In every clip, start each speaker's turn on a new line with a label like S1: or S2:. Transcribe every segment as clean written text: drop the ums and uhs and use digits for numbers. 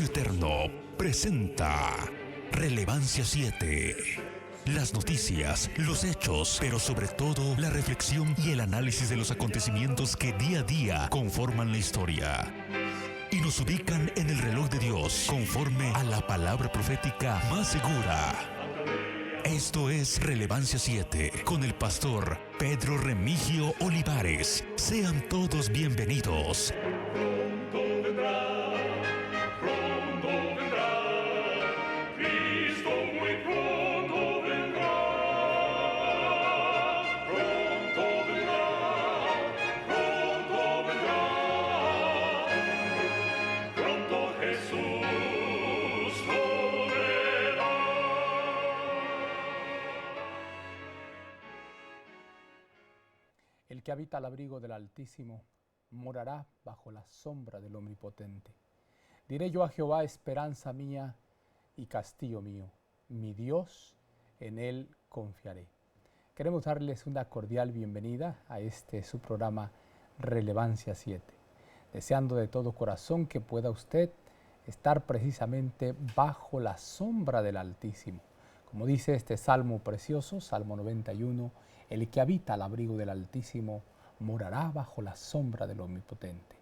S1: Eterno presenta Relevancia 7. Las noticias, los hechos, pero sobre todo la reflexión y el análisis de los acontecimientos que día a día conforman la historia y nos ubican en el reloj de Dios conforme a la palabra profética más segura. Esto es Relevancia 7 con el pastor Pedro Remigio Olivares. Sean todos bienvenidos.
S2: El que habita al abrigo del Altísimo morará bajo la sombra del Omnipotente. Diré yo a Jehová, esperanza mía y castillo mío, mi Dios, en él confiaré. Queremos darles una cordial bienvenida a su programa Relevancia 7, deseando de todo corazón que pueda usted estar precisamente bajo la sombra del Altísimo. Como dice este salmo precioso, Salmo 91, el que habita al abrigo del Altísimo morará bajo la sombra del Omnipotente.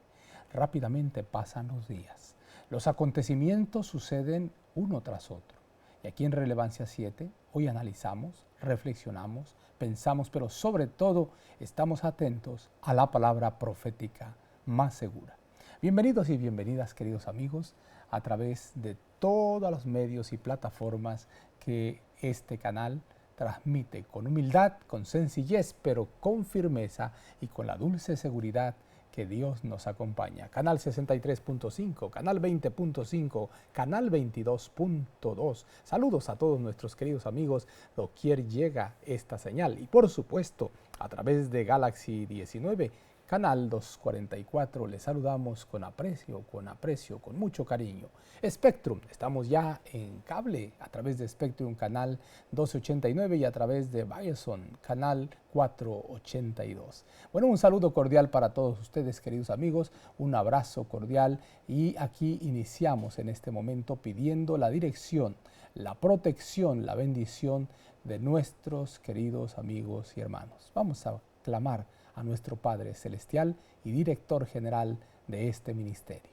S2: Rápidamente pasan los días. Los acontecimientos suceden uno tras otro. Y aquí en Relevancia 7, hoy analizamos, reflexionamos, pensamos, pero sobre todo estamos atentos a la palabra profética más segura. Bienvenidos y bienvenidas, queridos amigos, a través de todos los medios y plataformas que este canal transmite con humildad, con sencillez, pero con firmeza y con la dulce seguridad que Dios nos acompaña. Canal 63.5, Canal 20.5, Canal 22.2. Saludos a todos nuestros queridos amigos, doquier llega esta señal. Y por supuesto, a través de Galaxy 19, Canal 244, les saludamos con aprecio, con mucho cariño. Spectrum, estamos ya en cable a través de Spectrum, Canal 1289 y a través de Bison, Canal 482. Bueno, un saludo cordial para todos ustedes, queridos amigos, un abrazo cordial y aquí iniciamos en este momento pidiendo la dirección, la protección, la bendición de nuestros queridos amigos y hermanos. Vamos a clamar a nuestro Padre Celestial y Director General de este ministerio.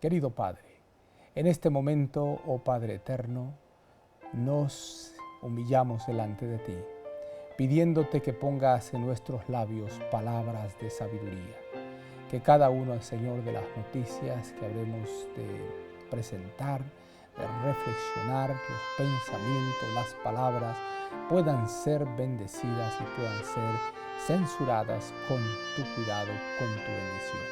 S2: Querido Padre, en este momento, oh Padre Eterno, nos humillamos delante de ti, pidiéndote que pongas en nuestros labios palabras de sabiduría, que cada uno, Señor, de las noticias que habremos de presentar, de reflexionar, los pensamientos, las palabras, puedan ser bendecidas y puedan ser censuradas con tu cuidado, con tu bendición.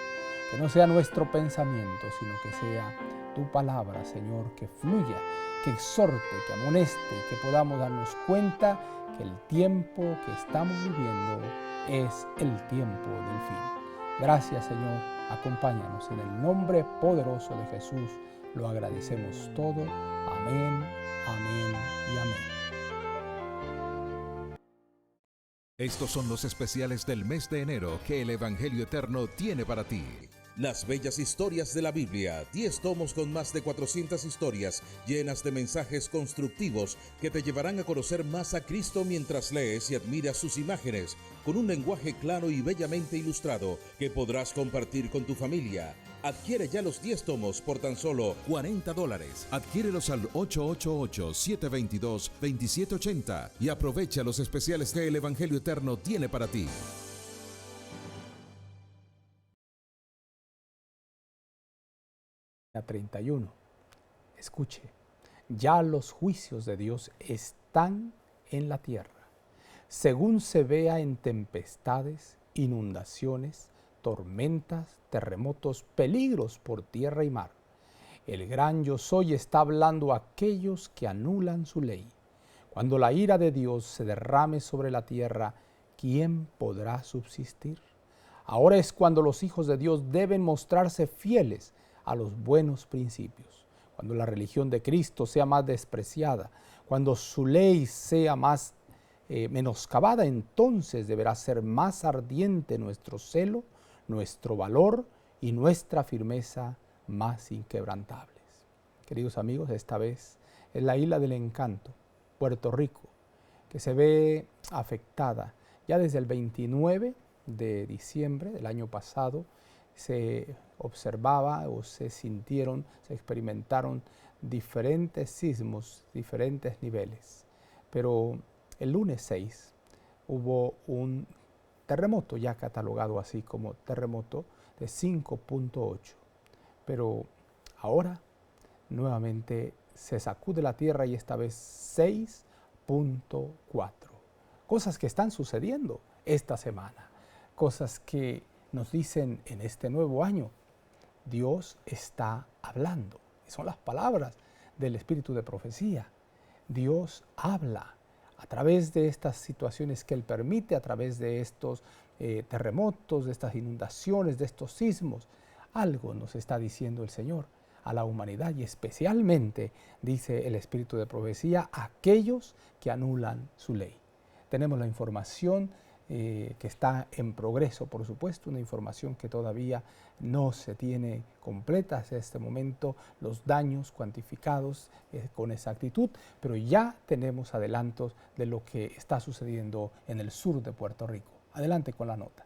S2: Que no sea nuestro pensamiento, sino que sea tu palabra, Señor, que fluya, que exhorte, que amoneste, que podamos darnos cuenta que el tiempo que estamos viviendo es el tiempo del fin. Gracias, Señor, acompáñanos en el nombre poderoso de Jesús. Lo agradecemos todo. Amén, amén y amén.
S3: Estos son los especiales del mes de enero que el Evangelio Eterno tiene para ti.
S4: Las bellas historias de la Biblia, 10 tomos con más de 400 historias llenas de mensajes constructivos que te llevarán a conocer más a Cristo mientras lees y admiras sus imágenes, con un lenguaje claro y bellamente ilustrado que podrás compartir con tu familia. Adquiere ya los 10 tomos por tan solo $40.
S3: Adquiérelos al 888-722-2780 y aprovecha los especiales que el Evangelio Eterno tiene para ti.
S2: A 31. Escuche, ya los juicios de Dios están en la tierra, según se vea en tempestades, inundaciones, tormentas, terremotos, peligros por tierra y mar. El gran yo soy está hablando a aquellos que anulan su ley. Cuando la ira de Dios se derrame sobre la tierra, ¿quién podrá subsistir? Ahora es cuando los hijos de Dios deben mostrarse fieles a los buenos principios. Cuando la religión de Cristo sea más despreciada, cuando su ley sea más menoscabada, entonces deberá ser más ardiente nuestro celo, nuestro valor y nuestra firmeza más inquebrantables. queridos amigos, esta vez es la isla del encanto, Puerto Rico, que se ve afectada. Ya desde el 29 de diciembre del año pasado se observaba o se sintieron, se experimentaron diferentes sismos, diferentes niveles. Pero el lunes 6 hubo un terremoto ya catalogado así como terremoto de 5.8. Pero ahora nuevamente se sacude la tierra y esta vez 6.4. Cosas que están sucediendo esta semana, cosas que nos dicen en este nuevo año, Dios está hablando. Y son las palabras del espíritu de profecía. Dios habla a través de estas situaciones que Él permite, a través de estos terremotos, de estas inundaciones, de estos sismos. Algo nos está diciendo el Señor a la humanidad y especialmente, dice el espíritu de profecía, a aquellos que anulan su ley. Tenemos la información que está en progreso, por supuesto, una información que todavía no se tiene completa hasta este momento, los daños cuantificados con exactitud, pero ya tenemos adelantos de lo que está sucediendo en el sur de Puerto Rico. Adelante con la nota.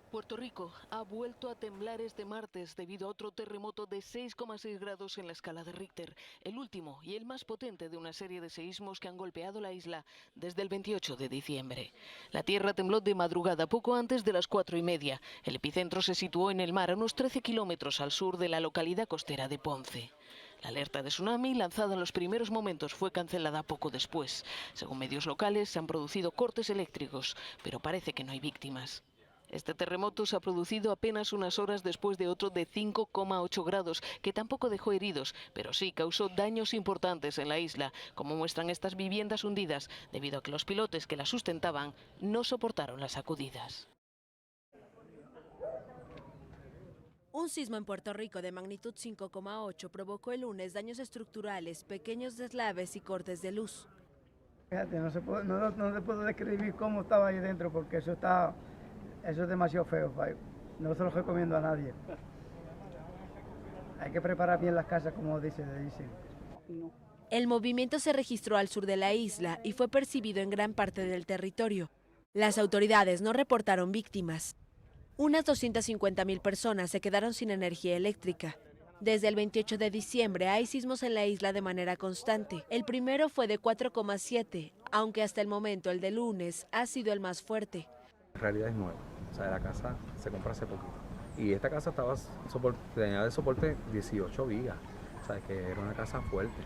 S5: Puerto Rico ha vuelto a temblar este martes debido a otro terremoto de 6,6 grados en la escala de Richter, el último y el más potente de una serie de seísmos que han golpeado la isla desde el 28 de diciembre. La tierra tembló de madrugada poco antes de las 4:30. El epicentro se situó en el mar a unos 13 kilómetros al sur de la localidad costera de Ponce. La alerta de tsunami, lanzada en los primeros momentos, fue cancelada poco después. Según medios locales, se han producido cortes eléctricos, pero parece que no hay víctimas. Este terremoto se ha producido apenas unas horas después de otro de 5,8 grados, que tampoco dejó heridos, pero sí causó daños importantes en la isla, como muestran estas viviendas hundidas, debido a que los pilotes que las sustentaban no soportaron las sacudidas.
S6: Un sismo en Puerto Rico de magnitud 5,8 provocó el lunes daños estructurales, pequeños deslaves y cortes de luz.
S7: Fíjate, no se puede describir cómo estaba ahí dentro porque eso es demasiado feo. No se lo recomiendo a nadie. Hay que preparar bien las casas, como dicen.
S6: El movimiento se registró al sur de la isla y fue percibido en gran parte del territorio. Las autoridades no reportaron víctimas. Unas 250,000 personas se quedaron sin energía eléctrica. Desde el 28 de diciembre hay sismos en la isla de manera constante. El primero fue de 4,7, aunque hasta el momento el de lunes ha sido el más fuerte.
S8: En realidad es nueva, o sea, la casa se compró hace poquito. Y esta casa tenía de soporte 18 vigas, o sea, que era una casa fuerte.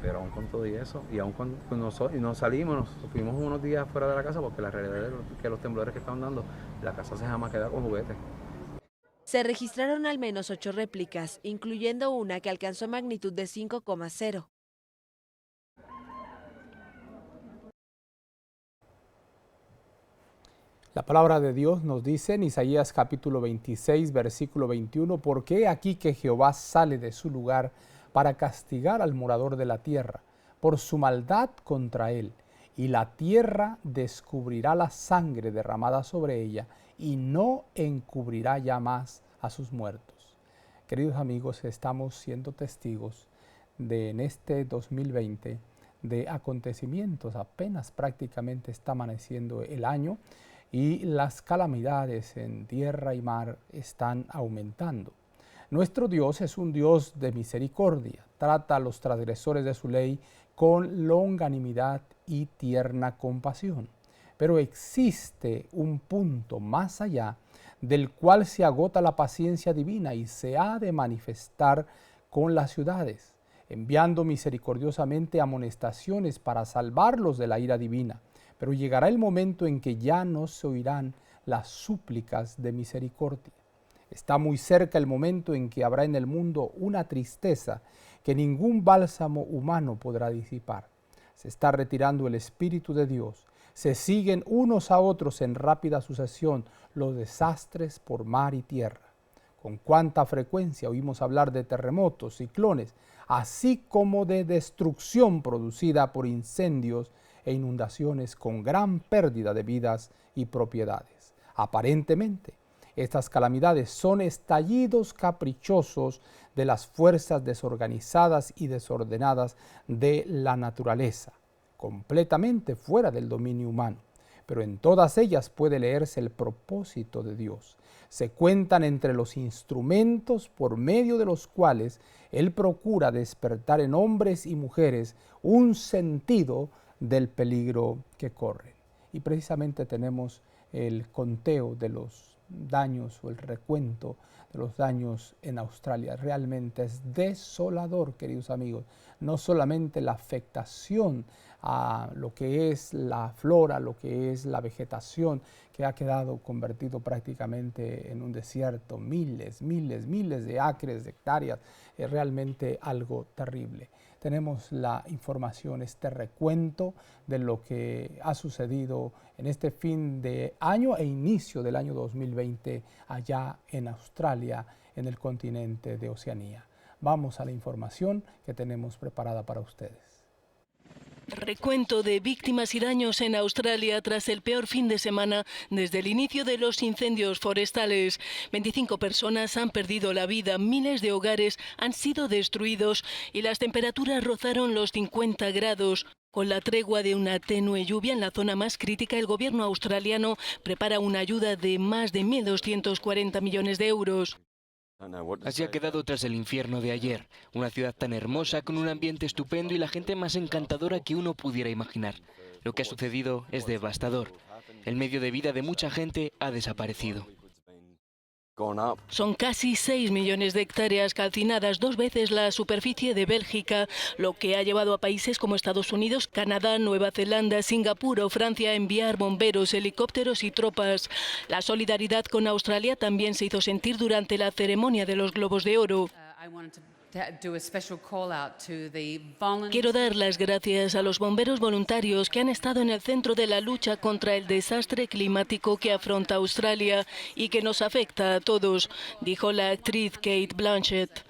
S8: Pero aún con todo y eso, y aún cuando nos salimos, nos fuimos unos días fuera de la casa porque la realidad es que los temblores que estaban dando, la casa se jamás queda con juguetes.
S6: Se registraron al menos 8 réplicas, incluyendo una que alcanzó magnitud de 5,0.
S2: La palabra de Dios nos dice en Isaías capítulo 26, versículo 21, porque he aquí que Jehová sale de su lugar para castigar al morador de la tierra por su maldad contra él, y la tierra descubrirá la sangre derramada sobre ella, y no encubrirá ya más a sus muertos. Queridos amigos, estamos siendo testigos en este 2020 de acontecimientos, apenas prácticamente está amaneciendo el año, y las calamidades en tierra y mar están aumentando. Nuestro Dios es un Dios de misericordia, trata a los transgresores de su ley con longanimidad y tierna compasión. Pero existe un punto más allá del cual se agota la paciencia divina y se ha de manifestar con las ciudades, enviando misericordiosamente amonestaciones para salvarlos de la ira divina. Pero llegará el momento en que ya no se oirán las súplicas de misericordia. Está muy cerca el momento en que habrá en el mundo una tristeza que ningún bálsamo humano podrá disipar. Se está retirando el Espíritu de Dios. Se siguen unos a otros en rápida sucesión los desastres por mar y tierra. Con cuánta frecuencia oímos hablar de terremotos, ciclones, así como de destrucción producida por incendios e inundaciones con gran pérdida de vidas y propiedades. Aparentemente, Estas calamidades son estallidos caprichosos de las fuerzas desorganizadas y desordenadas de la naturaleza, completamente fuera del dominio humano. Pero en todas ellas puede leerse el propósito de Dios. Se cuentan entre los instrumentos por medio de los cuales Él procura despertar en hombres y mujeres un sentido del peligro que corren. Y precisamente tenemos el conteo de los daños o el recuento de los daños en Australia. Realmente es desolador, queridos amigos. No solamente la afectación a lo que es la flora, lo que es la vegetación, que ha quedado convertido prácticamente en un desierto, miles de acres, de hectáreas, es realmente algo terrible. Tenemos la información, este recuento de lo que ha sucedido en este fin de año e inicio del año 2020 allá en Australia, en el continente de Oceanía. Vamos a la información que tenemos preparada para ustedes.
S5: Recuento de víctimas y daños en Australia tras el peor fin de semana desde el inicio de los incendios forestales. 25 personas han perdido la vida, miles de hogares han sido destruidos y las temperaturas rozaron los 50 grados. Con la tregua de una tenue lluvia en la zona más crítica, el gobierno australiano prepara una ayuda de más de 1.240 millones de euros.
S9: Así ha quedado tras el infierno de ayer, una ciudad tan hermosa, con un ambiente estupendo y la gente más encantadora que uno pudiera imaginar. Lo que ha sucedido es devastador. El medio de vida de mucha gente ha desaparecido.
S5: Son casi 6 millones de hectáreas calcinadas, 2 veces la superficie de Bélgica, lo que ha llevado a países como Estados Unidos, Canadá, Nueva Zelanda, Singapur o Francia a enviar bomberos, helicópteros y tropas. La solidaridad con Australia también se hizo sentir durante la ceremonia de los Globos de Oro. Quiero dar las gracias a los bomberos voluntarios que han estado en el centro de la lucha contra el desastre climático que afronta Australia y que nos afecta a todos, dijo la actriz Kate Blanchett.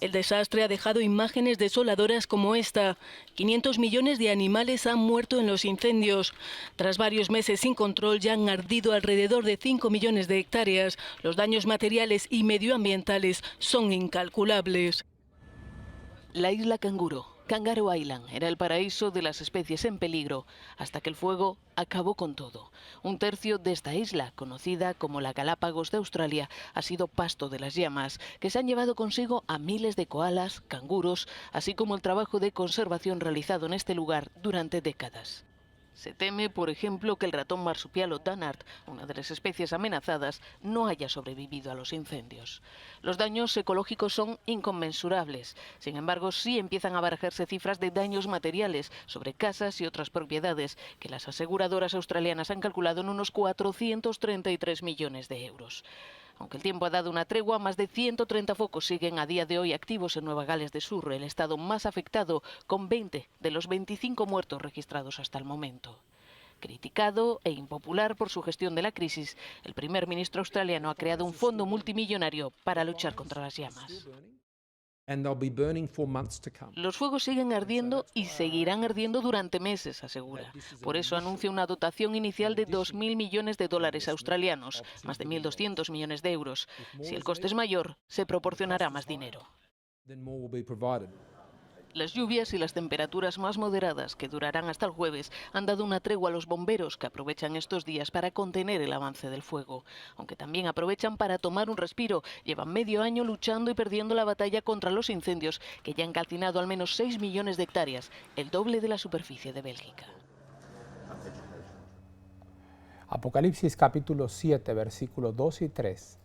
S5: El desastre ha dejado imágenes desoladoras como esta. 500 millones de animales han muerto en los incendios. Tras varios meses sin control ya han ardido alrededor de 5 millones de hectáreas. Los daños materiales y medioambientales son incalculables. La isla Canguro, Kangaroo Island, era el paraíso de las especies en peligro, hasta que el fuego acabó con todo. Un tercio de esta isla, conocida como la Galápagos de Australia, ha sido pasto de las llamas, que se han llevado consigo a miles de koalas, canguros, así como el trabajo de conservación realizado en este lugar durante décadas. Se teme, por ejemplo, que el ratón marsupial o Danart, una de las especies amenazadas, no haya sobrevivido a los incendios. Los daños ecológicos son inconmensurables. Sin embargo, sí empiezan a barajarse cifras de daños materiales sobre casas y otras propiedades que las aseguradoras australianas han calculado en unos 433 millones de euros. Aunque el tiempo ha dado una tregua, más de 130 focos siguen a día de hoy activos en Nueva Gales del Sur, el estado más afectado, con 20 de los 25 muertos registrados hasta el momento. Criticado e impopular por su gestión de la crisis, el primer ministro australiano ha creado un fondo multimillonario para luchar contra las llamas. Los fuegos siguen ardiendo y seguirán ardiendo durante meses, asegura. Por eso anuncia una dotación inicial de 2.000 millones de dólares australianos, más de 1.200 millones de euros. Si el coste es mayor, se proporcionará más dinero. Las lluvias y las temperaturas más moderadas, que durarán hasta el jueves, han dado una tregua a los bomberos, que aprovechan estos días para contener el avance del fuego. Aunque también aprovechan para tomar un respiro. Llevan medio año luchando y perdiendo la batalla contra los incendios, que ya han calcinado al menos 6 millones de hectáreas, el doble de la superficie de Bélgica.
S2: Apocalipsis capítulo 7, versículos 2 y 3.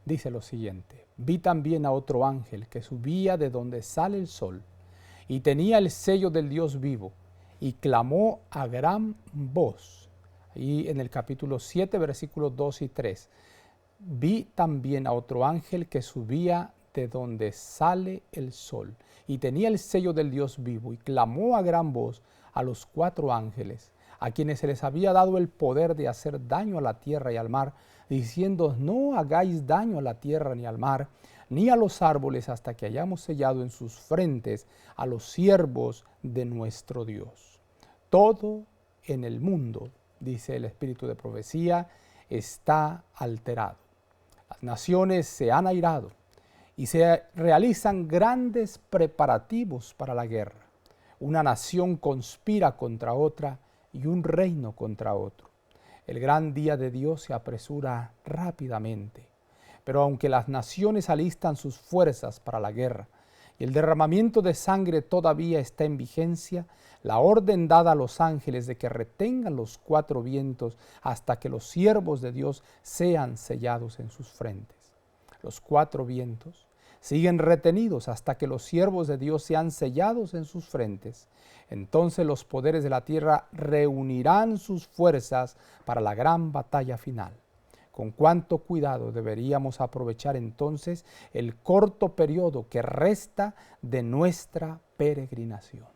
S2: Dice lo siguiente: Vi también a otro ángel que subía de donde sale el sol, y tenía el sello del Dios vivo, y clamó a gran voz. Y en el capítulo 7, versículos 2 y 3. Vi también a otro ángel que subía de donde sale el sol, y tenía el sello del Dios vivo, y clamó a gran voz a los 4 ángeles, a quienes se les había dado el poder de hacer daño a la tierra y al mar, diciendo: no hagáis daño a la tierra ni al mar, ni a los árboles, hasta que hayamos sellado en sus frentes a los siervos de nuestro Dios. Todo en el mundo dice el espíritu de profecía, está alterado. Las naciones se han airado y se realizan grandes preparativos para la guerra. Una nación conspira contra otra y un reino contra otro. El gran día de Dios se apresura rápidamente. Pero aunque las naciones alistan sus fuerzas para la guerra y el derramamiento de sangre todavía está en vigencia, la orden dada a los ángeles de que retengan los 4 vientos hasta que los siervos de Dios sean sellados en sus frentes. Los 4 vientos siguen retenidos hasta que los siervos de Dios sean sellados en sus frentes. Entonces los poderes de la tierra reunirán sus fuerzas para la gran batalla final. Con cuánto cuidado deberíamos aprovechar entonces el corto periodo que resta de nuestra peregrinación.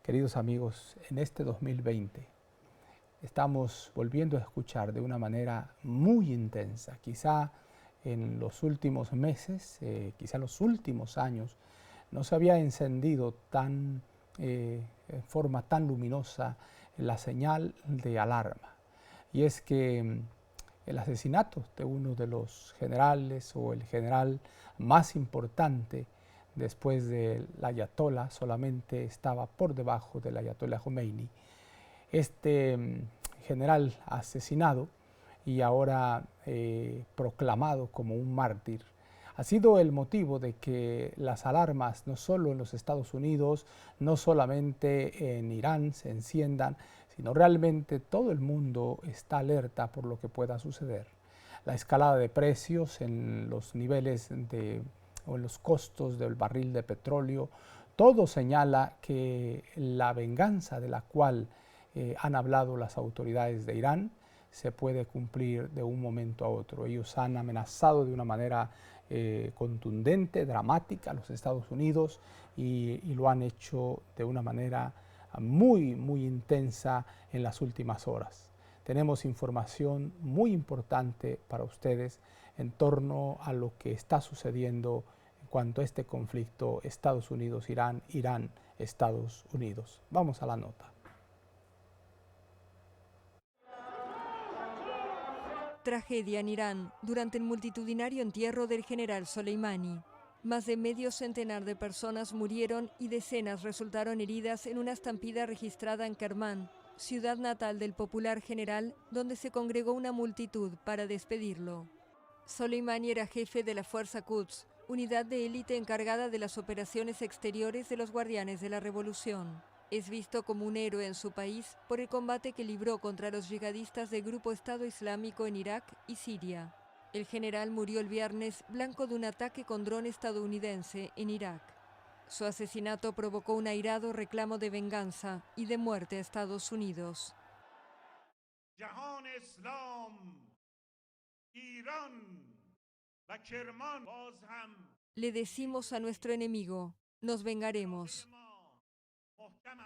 S2: Queridos amigos, en este 2020 estamos volviendo a escuchar de una manera muy intensa, quizá en los últimos meses, quizá en los últimos años, no se había encendido en forma tan luminosa la señal de alarma. Y es que el asesinato de uno de los generales o el general más importante después del ayatolá solamente estaba por debajo del ayatolá Khomeini. Este general asesinado y ahora proclamado como un mártir ha sido el motivo de que las alarmas, no solo en los Estados Unidos, no solamente en Irán, se enciendan, sino realmente todo el mundo está alerta por lo que pueda suceder. La escalada de precios en los niveles o en los costos del barril de petróleo, todo señala que la venganza de la cual han hablado las autoridades de Irán se puede cumplir de un momento a otro. Ellos han amenazado de una manera contundente, dramática a los Estados Unidos y lo han hecho de una manera muy, muy intensa en las últimas horas. Tenemos información muy importante para ustedes en torno a lo que está sucediendo en cuanto a este conflicto Estados Unidos-Irán, Irán-Estados Unidos. Vamos a la nota.
S10: Tragedia en Irán durante el multitudinario entierro del general Soleimani. Más de medio centenar de personas murieron y decenas resultaron heridas en una estampida registrada en Kermán, ciudad natal del popular general, donde se congregó una multitud para despedirlo. Soleimani era jefe de la Fuerza Quds, unidad de élite encargada de las operaciones exteriores de los Guardianes de la Revolución. Es visto como un héroe en su país por el combate que libró contra los yihadistas del Grupo Estado Islámico en Irak y Siria. El general murió el viernes blanco de un ataque con dron estadounidense en Irak. Su asesinato provocó un airado reclamo de venganza y de muerte a Estados Unidos. Le decimos a nuestro enemigo, nos vengaremos.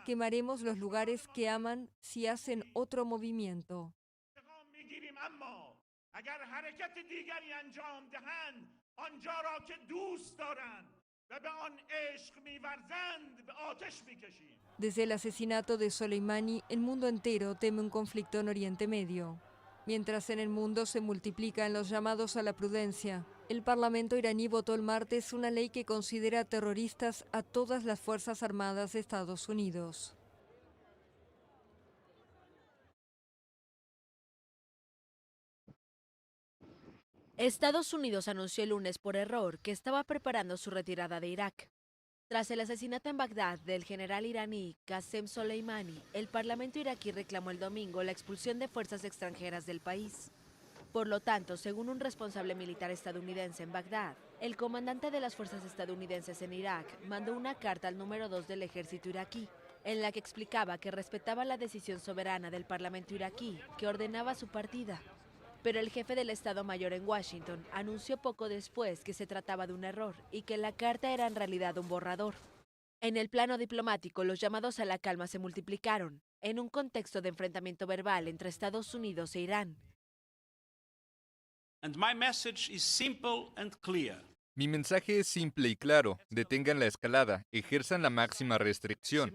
S10: Quemaremos los lugares que aman si hacen otro movimiento. Desde el asesinato de Soleimani, el mundo entero teme un conflicto en Oriente Medio. Mientras en el mundo se multiplican los llamados a la prudencia, el Parlamento iraní votó el martes una ley que considera terroristas a todas las Fuerzas Armadas de Estados Unidos.
S6: Estados Unidos anunció el lunes por error que estaba preparando su retirada de Irak. Tras el asesinato en Bagdad del general iraní Qasem Soleimani, el Parlamento iraquí reclamó el domingo la expulsión de fuerzas extranjeras del país. Por lo tanto, según un responsable militar estadounidense en Bagdad, el comandante de las fuerzas estadounidenses en Irak mandó una carta al número 2 del ejército iraquí, en la que explicaba que respetaba la decisión soberana del Parlamento iraquí, que ordenaba su partida. Pero el jefe del Estado Mayor en Washington anunció poco después que se trataba de un error y que la carta era en realidad un borrador. En el plano diplomático, los llamados a la calma se multiplicaron, en un contexto de enfrentamiento verbal entre Estados Unidos e Irán.
S11: Mi mensaje es simple y claro. Detengan la escalada, ejerzan la máxima restricción.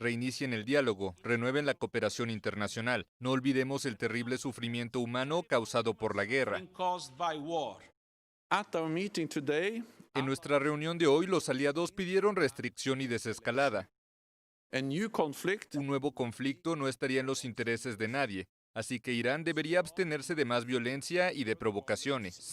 S11: reinicien el diálogo, renueven la cooperación internacional. No olvidemos el terrible sufrimiento humano causado por la guerra. En nuestra reunión de hoy, los aliados pidieron restricción y desescalada. Un nuevo conflicto no estaría en los intereses de nadie, así que Irán debería abstenerse de más violencia y de provocaciones.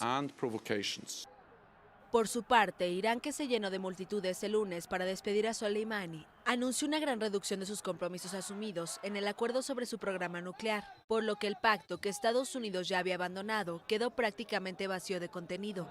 S6: Por su parte, Irán, que se llenó de multitudes el lunes para despedir a Soleimani, anunció una gran reducción de sus compromisos asumidos en el acuerdo sobre su programa nuclear, por lo que el pacto que Estados Unidos ya había abandonado quedó prácticamente vacío de contenido.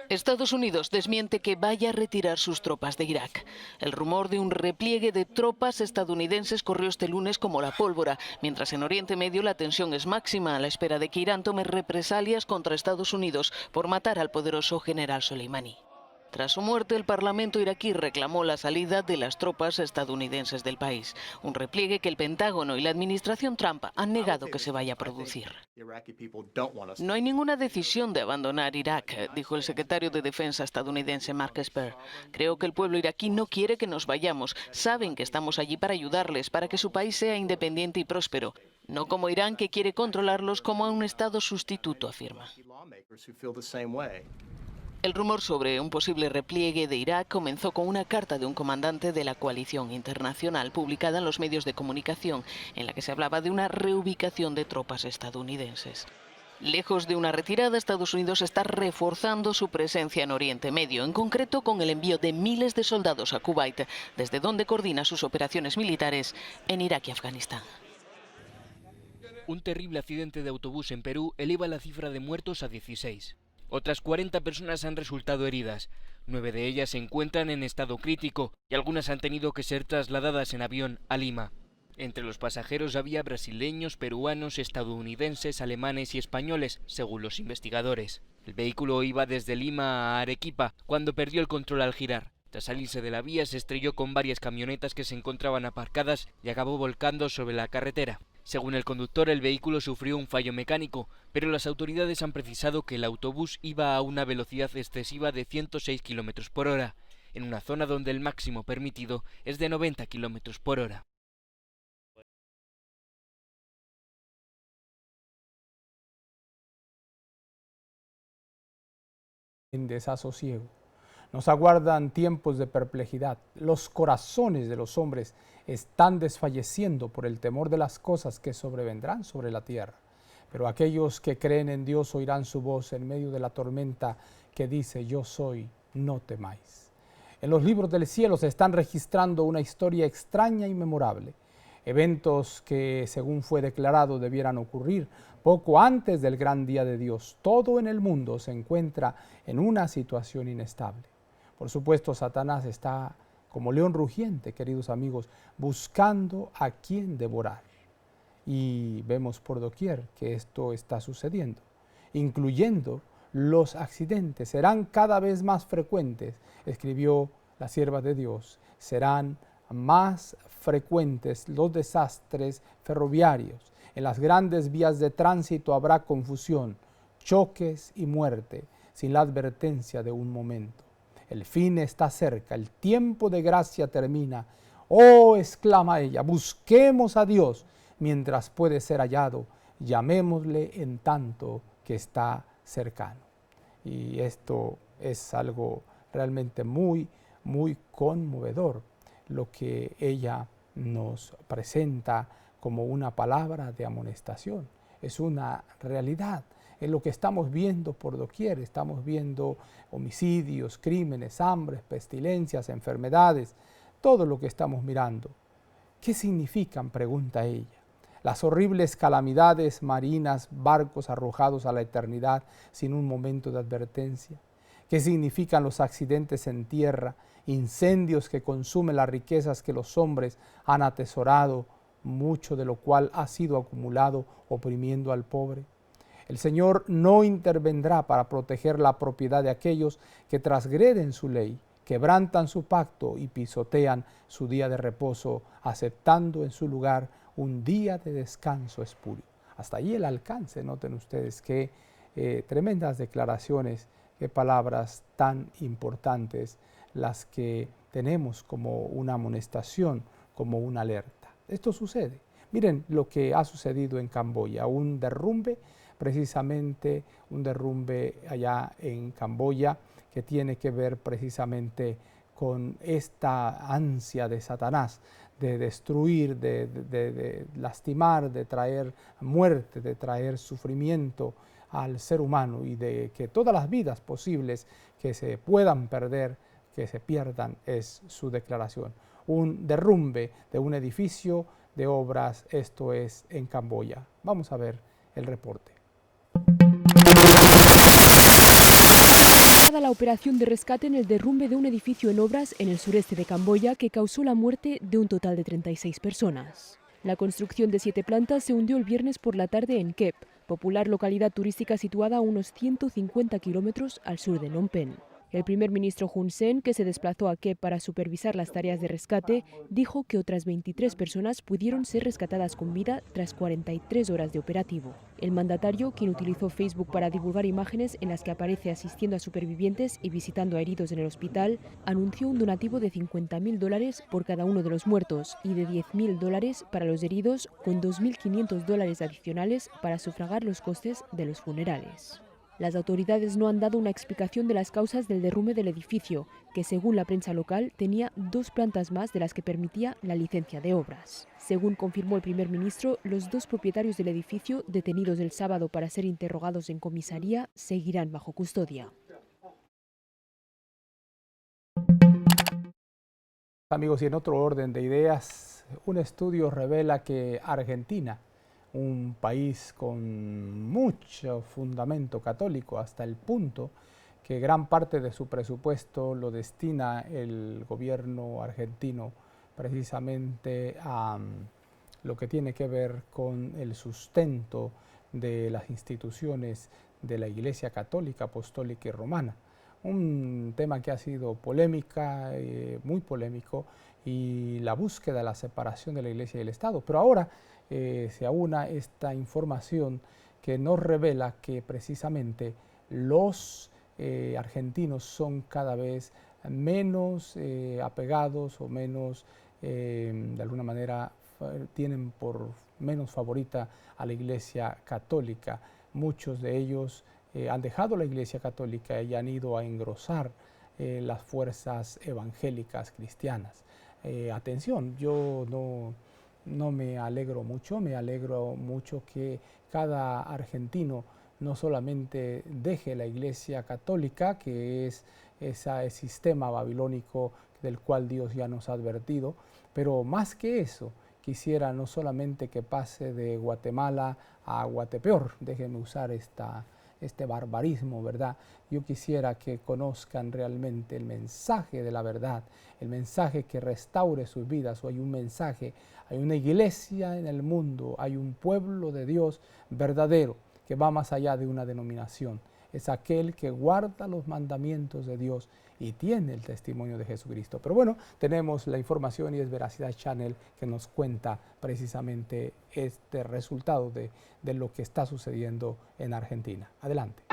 S5: Estados Unidos desmiente que vaya a retirar sus tropas de Irak. El rumor de un repliegue de tropas estadounidenses corrió este lunes como la pólvora, mientras en Oriente Medio la tensión es máxima a la espera de que Irán tome represalias contra Estados Unidos por matar al poderoso general Soleimani. Tras su muerte, el Parlamento iraquí reclamó la salida de las tropas estadounidenses del país, un repliegue que el Pentágono y la administración Trump han negado que se vaya a producir. No hay ninguna decisión de abandonar Irak, dijo el secretario de Defensa estadounidense Mark Esper. Creo que el pueblo iraquí no quiere que nos vayamos. Saben que estamos allí para ayudarles, para que su país sea independiente y próspero. No como Irán, que quiere controlarlos como a un estado sustituto, afirma. El rumor sobre un posible repliegue de Irak comenzó con una carta de un comandante de la coalición internacional publicada en los medios de comunicación, en la que se hablaba de una reubicación de tropas estadounidenses. Lejos de una retirada, Estados Unidos está reforzando su presencia en Oriente Medio, en concreto con el envío de miles de soldados a Kuwait, desde donde coordina sus operaciones militares en Irak y Afganistán.
S9: Un terrible accidente de autobús en Perú eleva la cifra de muertos a 16. Otras 40 personas han resultado heridas. 9 de ellas se encuentran en estado crítico y algunas han tenido que ser trasladadas en avión a Lima. Entre los pasajeros había brasileños, peruanos, estadounidenses, alemanes y españoles, según los investigadores. El vehículo iba desde Lima a Arequipa cuando perdió el control al girar. Tras salirse de la vía, se estrelló con varias camionetas que se encontraban aparcadas y acabó volcando sobre la carretera. Según el conductor, el vehículo sufrió un fallo mecánico, pero las autoridades han precisado que el autobús iba a una velocidad excesiva de 106 km por hora, en una zona donde el máximo permitido es de 90 km por hora.
S2: En desasosiego. Nos aguardan tiempos de perplejidad. Los corazones de los hombres están desfalleciendo por el temor de las cosas que sobrevendrán sobre la tierra. Pero aquellos que creen en Dios oirán su voz en medio de la tormenta que dice: yo soy, no temáis. En los libros del cielo se están registrando una historia extraña y memorable. Eventos que, según fue declarado, debieran ocurrir poco antes del gran día de Dios. Todo en el mundo se encuentra en una situación inestable. Por supuesto, Satanás está como león rugiente, queridos amigos, buscando a quien devorar. Y vemos por doquier que esto está sucediendo, incluyendo los accidentes. Serán cada vez más frecuentes, escribió la sierva de Dios, serán más frecuentes los desastres ferroviarios. En las grandes vías de tránsito habrá confusión, choques y muerte, sin la advertencia de un momento. El fin está cerca, el tiempo de gracia termina. Oh, exclama ella, busquemos a Dios mientras puede ser hallado, llamémosle en tanto que está cercano. Y esto es algo realmente muy, muy conmovedor, lo que ella nos presenta como una palabra de amonestación. Es una realidad. Es lo que estamos viendo por doquier. Estamos viendo homicidios, crímenes, hambres, pestilencias, enfermedades, todo lo que estamos mirando. ¿Qué significan?, pregunta ella. Las horribles calamidades marinas, barcos arrojados a la eternidad sin un momento de advertencia. ¿Qué significan los accidentes en tierra, incendios que consumen las riquezas que los hombres han atesorado, mucho de lo cual ha sido acumulado oprimiendo al pobre? El Señor no intervendrá para proteger la propiedad de aquellos que transgreden su ley, quebrantan su pacto y pisotean su día de reposo, aceptando en su lugar un día de descanso espurio. Hasta allí el alcance. Noten ustedes qué tremendas declaraciones, qué palabras tan importantes las que tenemos como una amonestación, como una alerta. Esto sucede. Miren lo que ha sucedido en Camboya, un derrumbe, precisamente un derrumbe allá en Camboya que tiene que ver precisamente con esta ansia de Satanás de destruir, de lastimar, de traer muerte, de traer sufrimiento al ser humano y de que todas las vidas posibles que se puedan perder, que se pierdan, es su declaración. Un derrumbe de un edificio de obras, esto es en Camboya. Vamos a ver el reporte.
S12: La operación de rescate en el derrumbe de un edificio en obras en el sureste de Camboya que causó la muerte de un total de 36 personas. La construcción de 7 plantas se hundió el viernes por la tarde en Kep, popular localidad turística situada a unos 150 kilómetros al sur de Phnom Penh. El primer ministro Hun Sen, que se desplazó a Kep para supervisar las tareas de rescate, dijo que otras 23 personas pudieron ser rescatadas con vida tras 43 horas de operativo. El mandatario, quien utilizó Facebook para divulgar imágenes en las que aparece asistiendo a supervivientes y visitando a heridos en el hospital, anunció un donativo de $50.000 por cada uno de los muertos y de $10.000 para los heridos, con $2.500 adicionales para sufragar los costes de los funerales. Las autoridades no han dado una explicación de las causas del derrumbe del edificio, que según la prensa local tenía 2 plantas más de las que permitía la licencia de obras. Según confirmó el primer ministro, los 2 propietarios del edificio, detenidos el sábado para ser interrogados en comisaría, seguirán bajo custodia.
S2: Amigos, y en otro orden de ideas, un estudio revela que Argentina, un país con mucho fundamento católico, hasta el punto que gran parte de su presupuesto lo destina el gobierno argentino precisamente a lo que tiene que ver con el sustento de las instituciones de la Iglesia Católica, Apostólica y Romana. Un tema que ha sido polémica, muy polémico, y la búsqueda de la separación de la Iglesia y el Estado. Pero ahora se aúna esta información que nos revela que precisamente los argentinos son cada vez menos apegados o menos, de alguna manera, tienen por menos favorita a la Iglesia Católica. Muchos de ellos han dejado la Iglesia Católica y han ido a engrosar las fuerzas evangélicas cristianas. Atención, yo no me alegro mucho que cada argentino no solamente deje la Iglesia Católica, que es ese sistema babilónico del cual Dios ya nos ha advertido, pero más que eso, quisiera no solamente que pase de Guatemala a Guatepeor, déjenme usar este barbarismo, ¿verdad? Yo quisiera que conozcan realmente el mensaje de la verdad, el mensaje que restaure sus vidas. Hay un mensaje, hay una iglesia en el mundo, hay un pueblo de Dios verdadero que va más allá de una denominación. Es aquel que guarda los mandamientos de Dios y tiene el testimonio de Jesucristo. Pero bueno, tenemos la información y es Veracidad Channel que nos cuenta precisamente este resultado de lo que está sucediendo en Argentina. Adelante.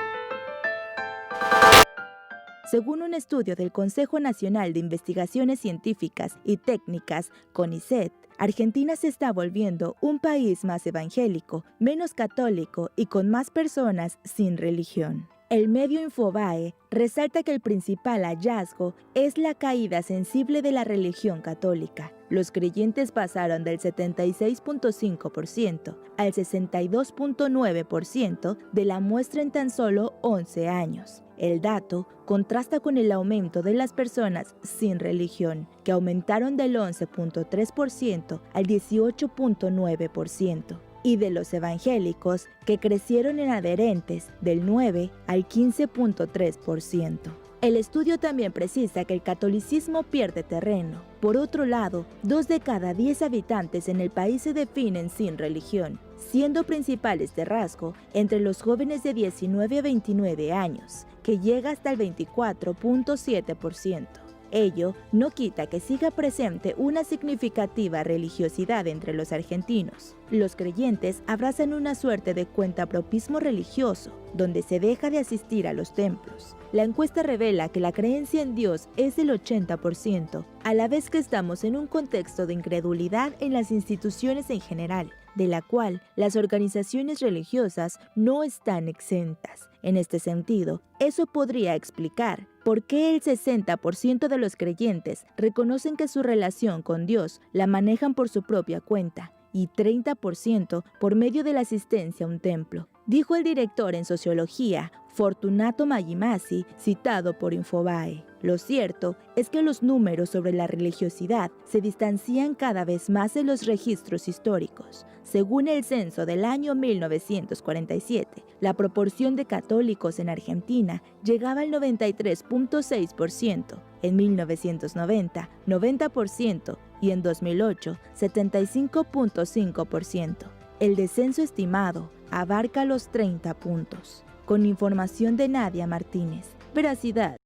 S13: Según un estudio del Consejo Nacional de Investigaciones Científicas y Técnicas, CONICET, Argentina se está volviendo un país más evangélico, menos católico y con más personas sin religión. El medio Infobae resalta que el principal hallazgo es la caída sensible de la religión católica. Los creyentes pasaron del 76.5% al 62.9% de la muestra en tan solo 11 años. El dato contrasta con el aumento de las personas sin religión, que aumentaron del 11.3% al 18.9%. Y de los evangélicos, que crecieron en adherentes del 9 al 15.3%. El estudio también precisa que el catolicismo pierde terreno. Por otro lado, 2 de cada 10 habitantes en el país se definen sin religión, siendo principales de rasgo entre los jóvenes de 19 a 29 años, que llega hasta el 24.7%. Ello no quita que siga presente una significativa religiosidad entre los argentinos. Los creyentes abrazan una suerte de cuentapropismo religioso, donde se deja de asistir a los templos. La encuesta revela que la creencia en Dios es del 80%, a la vez que estamos en un contexto de incredulidad en las instituciones en general, de la cual las organizaciones religiosas no están exentas. En este sentido, eso podría explicar por qué el 60% de los creyentes reconocen que su relación con Dios la manejan por su propia cuenta y 30% por medio de la asistencia a un templo, dijo el director en sociología, Fortunato Magimasi, citado por Infobae. Lo cierto es que los números sobre la religiosidad se distancian cada vez más de los registros históricos. Según el censo del año 1947, la proporción de católicos en Argentina llegaba al 93.6%, en 1990, 90% y en 2008, 75.5%. El descenso estimado abarca los 30 puntos. Con información de Nadia Martínez. Veracidad.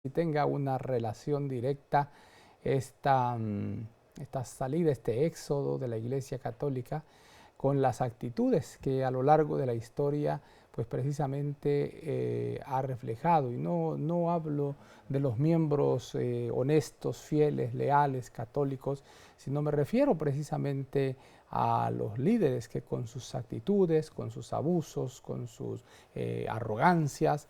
S2: Si tenga una relación directa esta salida, este éxodo de la Iglesia Católica con las actitudes que a lo largo de la historia pues precisamente ha reflejado. Y no hablo de los miembros honestos, fieles, leales, católicos, sino me refiero precisamente a los líderes que con sus actitudes, con sus abusos, con sus arrogancias,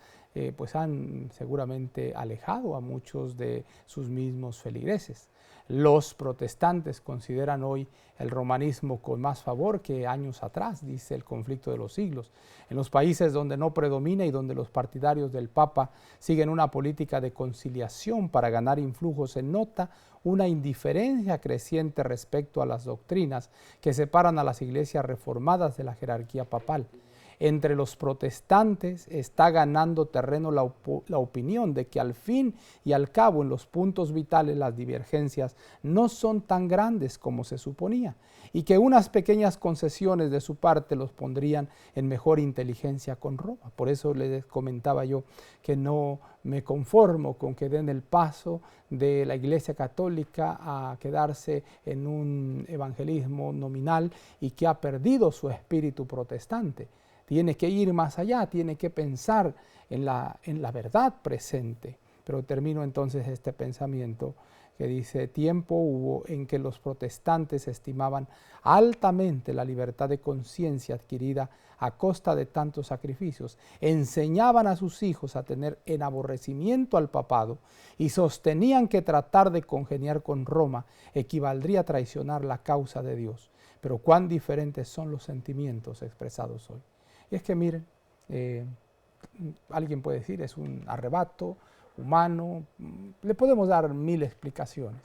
S2: pues han seguramente alejado a muchos de sus mismos feligreses. Los protestantes consideran hoy el romanismo con más favor que años atrás, dice el conflicto de los siglos. En los países donde no predomina y donde los partidarios del Papa siguen una política de conciliación para ganar influjo, se nota una indiferencia creciente respecto a las doctrinas que separan a las iglesias reformadas de la jerarquía papal. Entre los protestantes está ganando terreno la opinión de que al fin y al cabo en los puntos vitales las divergencias no son tan grandes como se suponía y que unas pequeñas concesiones de su parte los pondrían en mejor inteligencia con Roma. Por eso les comentaba yo que no me conformo con que den el paso de la Iglesia Católica a quedarse en un evangelismo nominal y que ha perdido su espíritu protestante. Tiene que ir más allá, tiene que pensar en la verdad presente. Pero termino entonces este pensamiento que dice: tiempo hubo en que los protestantes estimaban altamente la libertad de conciencia adquirida a costa de tantos sacrificios, enseñaban a sus hijos a tener en aborrecimiento al papado y sostenían que tratar de congeniar con Roma equivaldría a traicionar la causa de Dios. Pero cuán diferentes son los sentimientos expresados hoy. Y es que miren, alguien puede decir es un arrebato humano, le podemos dar mil explicaciones,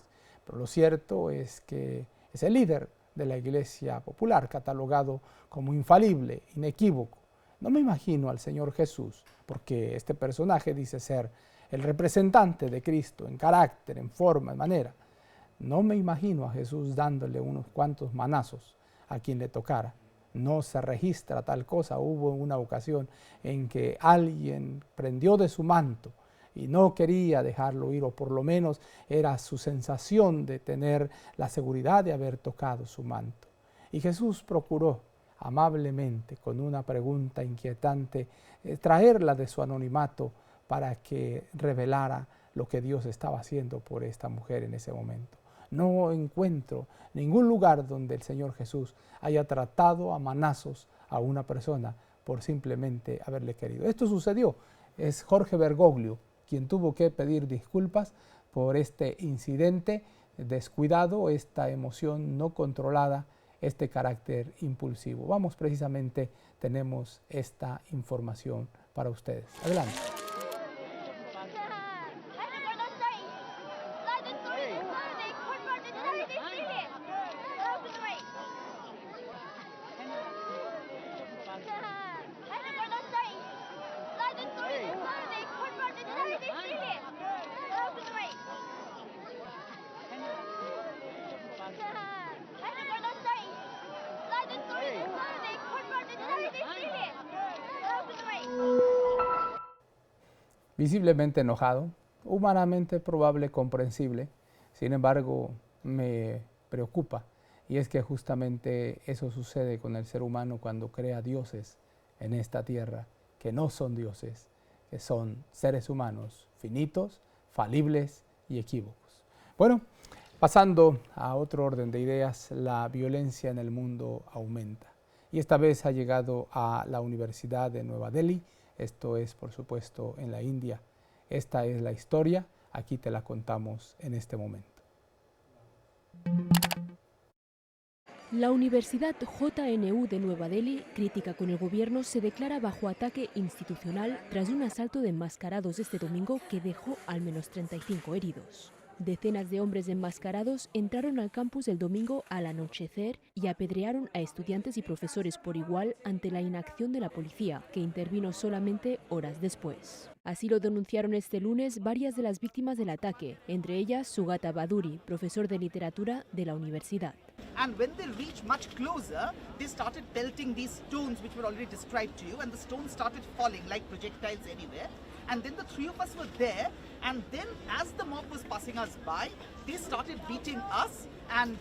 S2: pero lo cierto es que es el líder de la Iglesia Popular, catalogado como infalible, inequívoco. No me imagino al Señor Jesús, porque este personaje dice ser el representante de Cristo en carácter, en forma, en manera. No me imagino a Jesús dándole unos cuantos manazos a quien le tocara. No se registra tal cosa. Hubo una ocasión en que alguien prendió de su manto y no quería dejarlo ir, o por lo menos era su sensación de tener la seguridad de haber tocado su manto. Y Jesús procuró amablemente, con una pregunta inquietante, traerla de su anonimato para que revelara lo que Dios estaba haciendo por esta mujer en ese momento. No encuentro ningún lugar donde el Señor Jesús haya tratado a manazos a una persona por simplemente haberle querido. Esto sucedió. Es Jorge Bergoglio quien tuvo que pedir disculpas por este incidente descuidado, esta emoción no controlada, este carácter impulsivo. Vamos, precisamente tenemos esta información para ustedes. Adelante. visiblemente enojado, humanamente probable, comprensible. Sin embargo, me preocupa, y es que justamente eso sucede con el ser humano cuando crea dioses en esta tierra, que no son dioses, que son seres humanos finitos, falibles y equívocos. Bueno, pasando a otro orden de ideas, la violencia en el mundo aumenta. Y esta vez ha llegado a la Universidad de Nueva Delhi, esto es por supuesto en la India. Esta es la historia, aquí te la contamos en este momento.
S12: La Universidad JNU de Nueva Delhi, crítica con el gobierno, se declara bajo ataque institucional tras un asalto de enmascarados este domingo que dejó al menos 35 heridos. Decenas de hombres enmascarados entraron al campus el domingo al anochecer y apedrearon a estudiantes y profesores por igual ante la inacción de la policía, que intervino solamente horas después. Así lo denunciaron este lunes varias de las víctimas del ataque, entre ellas Sugata Baduri, profesor de literatura de la universidad.
S14: And when they reached much closer, they started pelting these stones which were already described to you, and the stones started falling like projectiles anywhere. And then the three of us were there, and then as the mob was passing us by, they started beating us, and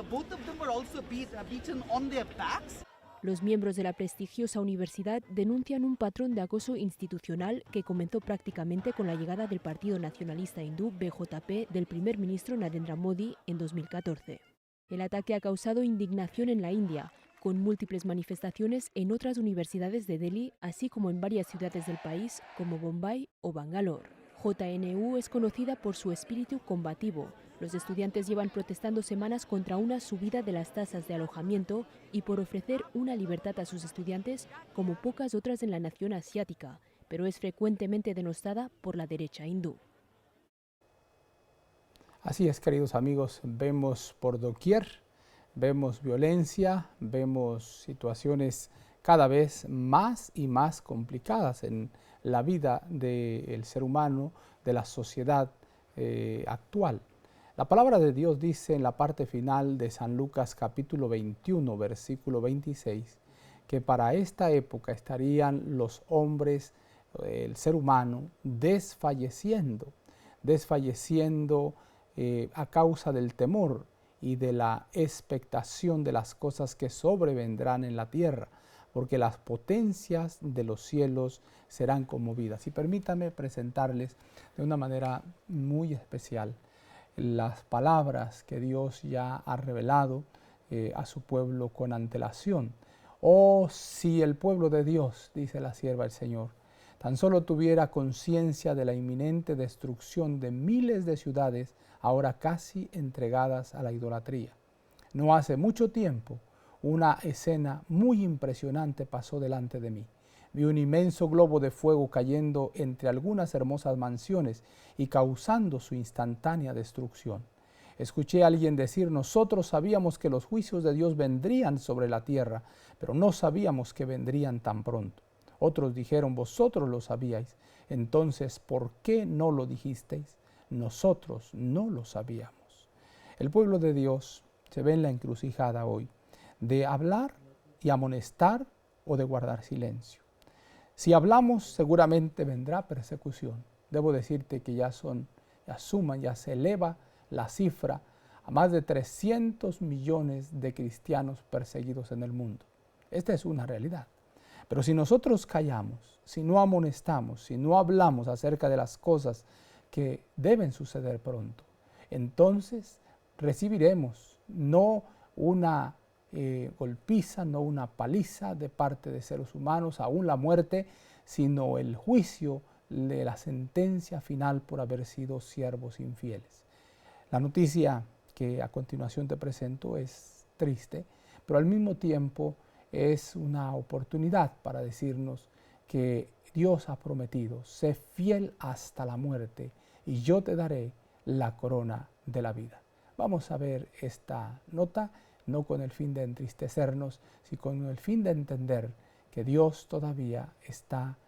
S14: both of them were also beaten on their backs.
S12: Los miembros de la prestigiosa universidad denuncian un patrón de acoso institucional que comenzó prácticamente con la llegada del Partido Nacionalista Hindú BJP del primer ministro Narendra Modi en 2014. El ataque ha causado indignación en la India, con múltiples manifestaciones en otras universidades de Delhi, así como en varias ciudades del país, como Bombay o Bangalore. JNU es conocida por su espíritu combativo. Los estudiantes llevan protestando semanas contra una subida de las tasas de alojamiento y por ofrecer una libertad a sus estudiantes como pocas otras en la nación asiática, pero es frecuentemente denostada por la derecha hindú.
S2: Así es, queridos amigos, vemos por doquier, vemos violencia, vemos situaciones cada vez más y más complicadas en la vida del ser humano, de la sociedad actual. La palabra de Dios dice en la parte final de San Lucas capítulo 21, versículo 26, que para esta época estarían los hombres, el ser humano, desfalleciendo a causa del temor y de la expectación de las cosas que sobrevendrán en la tierra, porque las potencias de los cielos serán conmovidas. Y permítanme presentarles de una manera muy especial las palabras que Dios ya ha revelado a su pueblo con antelación. Oh, si el pueblo de Dios, dice la sierva del Señor, tan solo tuviera conciencia de la inminente destrucción de miles de ciudades ahora casi entregadas a la idolatría. No hace mucho tiempo, una escena muy impresionante pasó delante de mí. Vi un inmenso globo de fuego cayendo entre algunas hermosas mansiones y causando su instantánea destrucción. Escuché a alguien decir: nosotros sabíamos que los juicios de Dios vendrían sobre la tierra, pero no sabíamos que vendrían tan pronto. Otros dijeron: vosotros lo sabíais, entonces ¿por qué no lo dijisteis? Nosotros no lo sabíamos. El pueblo de Dios se ve en la encrucijada hoy de hablar y amonestar o de guardar silencio. Si hablamos, seguramente vendrá persecución. Debo decirte que ya se eleva la cifra a más de 300 millones de cristianos perseguidos en el mundo. Esta es una realidad. Pero si nosotros callamos, si no amonestamos, si no hablamos acerca de las cosas que deben suceder pronto, entonces recibiremos no una golpiza, no una paliza de parte de seres humanos, aún la muerte, sino el juicio de la sentencia final por haber sido siervos infieles. La noticia que a continuación te presento es triste, pero al mismo tiempo es una oportunidad para decirnos que Dios ha prometido: sé fiel hasta la muerte y yo te daré la corona de la vida. Vamos a ver esta nota, no con el fin de entristecernos, sino con el fin de entender que Dios todavía está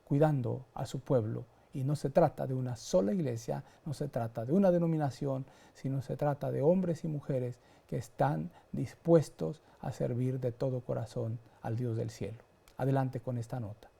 S2: cuidando a su pueblo. Y no se trata de una sola iglesia, no se trata de una denominación, sino se trata de hombres y mujeres que están dispuestos a servir de todo corazón al Dios del cielo. Adelante con esta nota.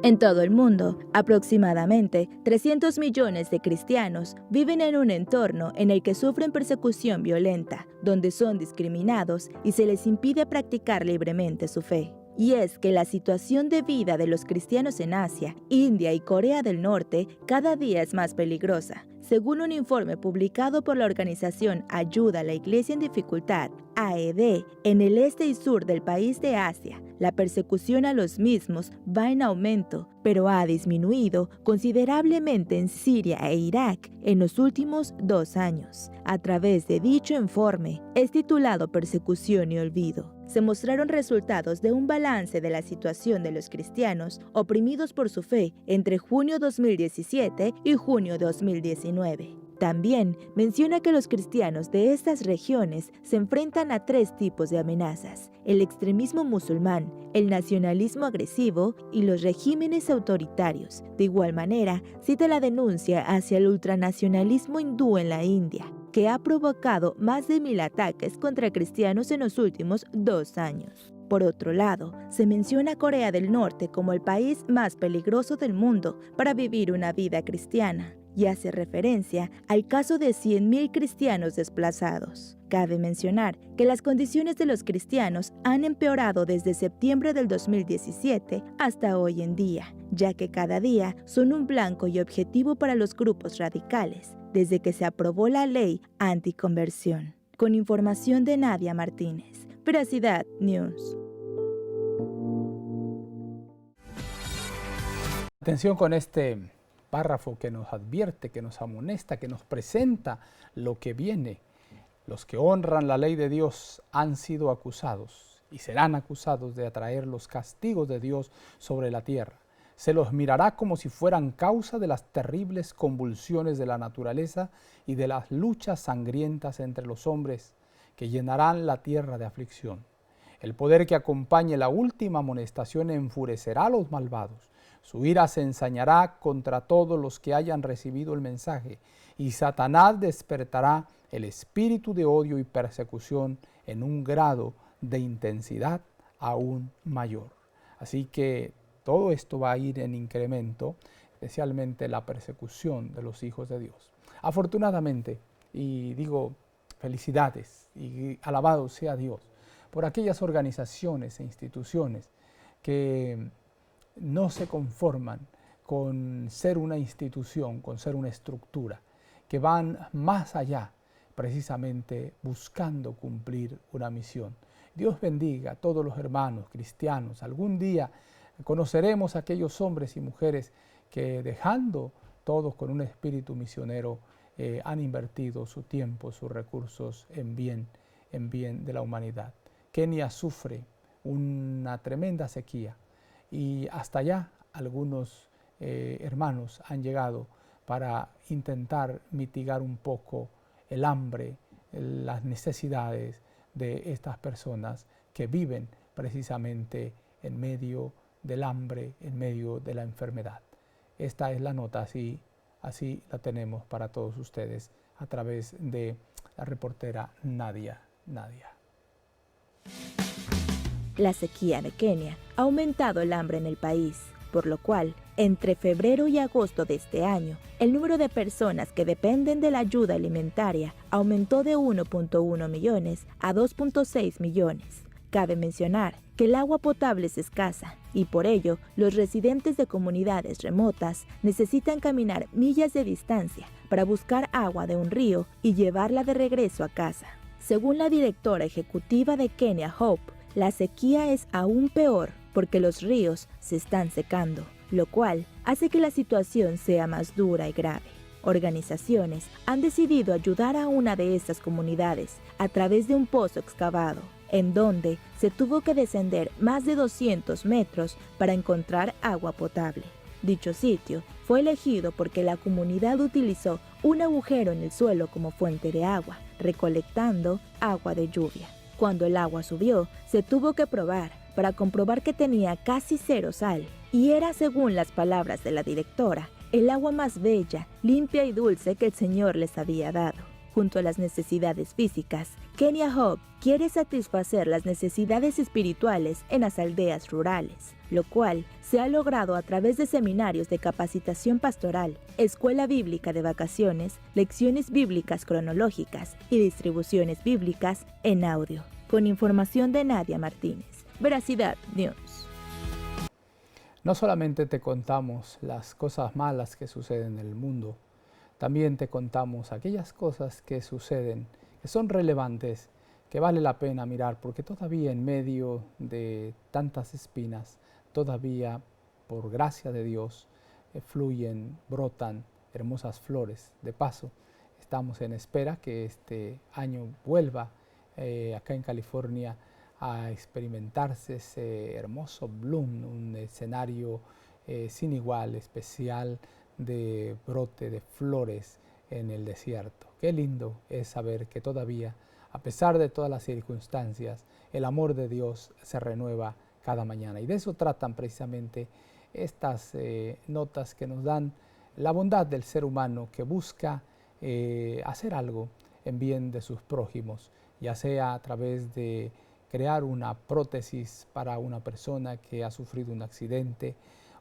S13: En todo el mundo, aproximadamente 300 millones de cristianos viven en un entorno en el que sufren persecución violenta, donde son discriminados y se les impide practicar libremente su fe. Y es que la situación de vida de los cristianos en Asia, India y Corea del Norte cada día es más peligrosa. Según un informe publicado por la organización Ayuda a la Iglesia en Dificultad, AED, en el este y sur del país de Asia, la persecución a los mismos va en aumento, pero ha disminuido considerablemente en Siria e Irak en los últimos 2 años. A través de dicho informe, es titulado Persecución y Olvido, se mostraron resultados de un balance de la situación de los cristianos oprimidos por su fe entre junio 2017 y junio 2019. También menciona que los cristianos de estas regiones se enfrentan a 3 tipos de amenazas: el extremismo musulmán, el nacionalismo agresivo y los regímenes autoritarios. De igual manera, cita la denuncia hacia el ultranacionalismo hindú en la India, que ha provocado más de 1000 ataques contra cristianos en los últimos 2 años. Por otro lado, se menciona a Corea del Norte como el país más peligroso del mundo para vivir una vida cristiana, y hace referencia al caso de 100.000 cristianos desplazados. Cabe mencionar que las condiciones de los cristianos han empeorado desde septiembre del 2017 hasta hoy en día, ya que cada día son un blanco y objetivo para los grupos radicales, desde que se aprobó la ley anticonversión. Con información de Nadia Martínez, Veracidad News.
S2: Atención con este párrafo que nos advierte, que nos amonesta, que nos presenta lo que viene. Los que honran la ley de Dios han sido acusados y serán acusados de atraer los castigos de Dios sobre la tierra. Se los mirará como si fueran causa de las terribles convulsiones de la naturaleza y de las luchas sangrientas entre los hombres que llenarán la tierra de aflicción. El poder que acompañe la última amonestación enfurecerá a los malvados. Su ira se ensañará contra todos los que hayan recibido el mensaje, y Satanás despertará el espíritu de odio y persecución en un grado de intensidad aún mayor. Así que todo esto va a ir en incremento, especialmente la persecución de los hijos de Dios. Afortunadamente, y digo felicidades y alabado sea Dios por aquellas organizaciones e instituciones que no se conforman con ser una institución, con ser una estructura, que van más allá, precisamente buscando cumplir una misión. Dios bendiga a todos los hermanos cristianos. Algún día conoceremos a aquellos hombres y mujeres que, dejando todo con un espíritu misionero, han invertido su tiempo, sus recursos en bien de la humanidad. Kenia sufre una tremenda sequía y hasta allá algunos hermanos han llegado para intentar mitigar un poco el hambre, las necesidades de estas personas que viven precisamente en medio del hambre, en medio de la enfermedad. Esta es la nota, así la tenemos para todos ustedes a través de la reportera Nadia.
S13: La sequía de Kenia ha aumentado el hambre en el país, por lo cual, entre febrero y agosto de este año, el número de personas que dependen de la ayuda alimentaria aumentó de 1.1 millones a 2.6 millones. Cabe mencionar que el agua potable es escasa y por ello los residentes de comunidades remotas necesitan caminar millas de distancia para buscar agua de un río y llevarla de regreso a casa. Según la directora ejecutiva de Kenia Hope, la sequía es aún peor porque los ríos se están secando, lo cual hace que la situación sea más dura y grave. Organizaciones han decidido ayudar a una de estas comunidades a través de un pozo excavado, en donde se tuvo que descender más de 200 metros para encontrar agua potable. Dicho sitio fue elegido porque la comunidad utilizó un agujero en el suelo como fuente de agua, recolectando agua de lluvia. Cuando el agua subió, se tuvo que probar para comprobar que tenía casi 0 sal, y era, según las palabras de la directora, el agua más bella, limpia y dulce que el Señor les había dado. junto a las necesidades físicas. Kenya Hope quiere satisfacer las necesidades espirituales en las aldeas rurales, lo cual se ha logrado a través de seminarios de capacitación pastoral, escuela bíblica de vacaciones, lecciones bíblicas cronológicas y distribuciones bíblicas en audio. Con información de Nadia Martínez, Veracidad News.
S2: No solamente te contamos las cosas malas que suceden en el mundo, también te contamos aquellas cosas que suceden, que son relevantes, que vale la pena mirar, porque todavía en medio de tantas espinas, todavía por gracia de Dios, fluyen, brotan hermosas flores. De paso, estamos en espera que este año vuelva acá en California a experimentarse ese hermoso bloom, un escenario sin igual, especial de brote de flores en el desierto. Qué lindo es saber que todavía, a pesar de todas las circunstancias, el amor de Dios se renueva cada mañana. Y de eso tratan precisamente estas notas que nos dan la bondad del ser humano que busca hacer algo en bien de sus prójimos, ya sea a través de crear una prótesis para una persona que ha sufrido un accidente,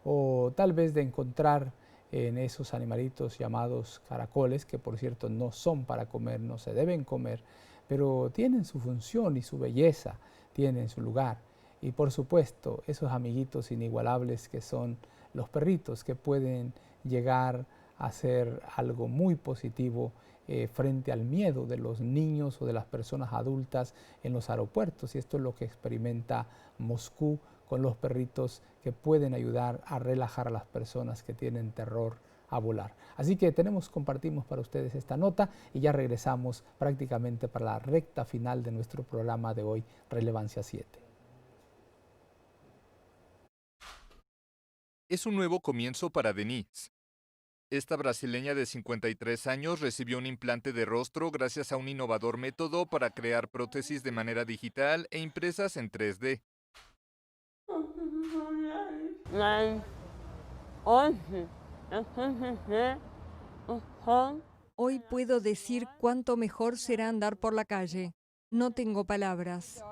S2: o tal vez de encontrar en esos animalitos llamados caracoles, que por cierto no son para comer, no se deben comer, pero tienen su función y su belleza, tienen su lugar. Y por supuesto, esos amiguitos inigualables que son los perritos, que pueden llegar a ser algo muy positivo frente al miedo de los niños o de las personas adultas en los aeropuertos. Y esto es lo que experimenta Moscú con los perritos, que pueden ayudar a relajar a las personas que tienen terror a volar. Así que compartimos para ustedes esta nota y ya regresamos prácticamente para la recta final de nuestro programa de hoy, Relevancia 7.
S11: Es un nuevo comienzo para Denise. Esta brasileña de 53 años recibió un implante de rostro gracias a un innovador método para crear prótesis de manera digital e impresas en 3D.
S10: Hoy puedo decir cuánto mejor será andar por la calle. No tengo palabras.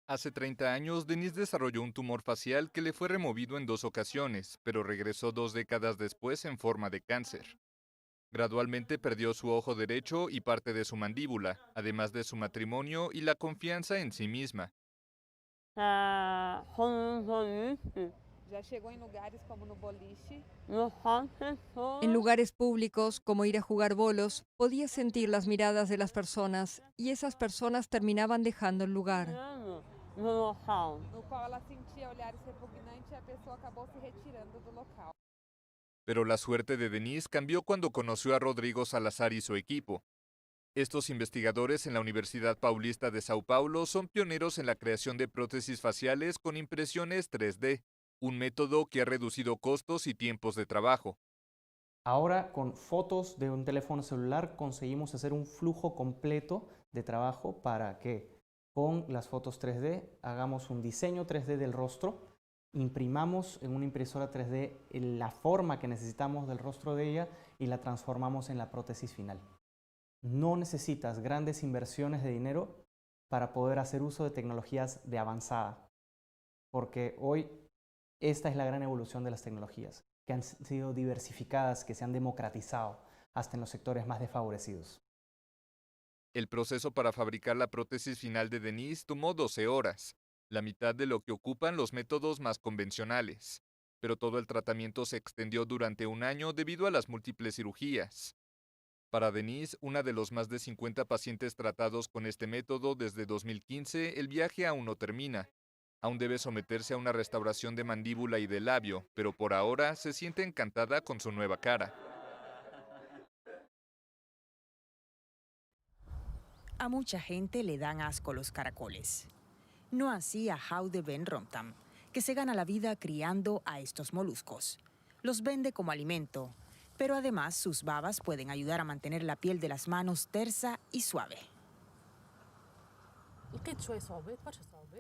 S11: Hace 30 años, Denise desarrolló un tumor facial que le fue removido en 2 ocasiones, pero regresó 2 décadas después en forma de cáncer. Gradualmente perdió su ojo derecho y parte de su mandíbula, además de su matrimonio y la confianza en sí misma.
S10: Ya
S15: llegó en lugares como no boliche.
S10: En lugares públicos, como ir a jugar bolos, podía sentir las miradas de las personas y esas personas terminaban dejando el lugar.
S15: No qual ela sentia olhares repugnantes e a pessoa acabou se retirando do local.
S11: Pero la suerte de Denise cambió cuando conoció a Rodrigo Salazar y su equipo. Estos investigadores en la Universidad Paulista de Sao Paulo son pioneros en la creación de prótesis faciales con impresiones 3D, un método que ha reducido costos y tiempos de trabajo.
S16: Ahora, con fotos de un teléfono celular, conseguimos hacer un flujo completo de trabajo para que con las fotos 3D hagamos un diseño 3D del rostro, imprimamos en una impresora 3D la forma que necesitamos del rostro de ella y la transformamos en la prótesis final. No necesitas grandes inversiones de dinero para poder hacer uso de tecnologías de avanzada, porque hoy esta es la gran evolución de las tecnologías, que han sido diversificadas, que se han democratizado hasta en los sectores más desfavorecidos.
S11: El proceso para fabricar la prótesis final de Denise tomó 12 horas, la mitad de lo que ocupan los métodos más convencionales. Pero todo el tratamiento se extendió durante un año debido a las múltiples cirugías. Para Denise, una de los más de 50 pacientes tratados con este método desde 2015, el viaje aún no termina. Aún debe someterse a una restauración de mandíbula y de labio, pero por ahora se siente encantada con su nueva cara.
S17: A mucha gente le dan asco los caracoles. No así a Jaude Ben Romtam, que se gana la vida criando a estos moluscos. Los vende como alimento, pero además sus babas pueden ayudar a mantener la piel de las manos tersa y suave.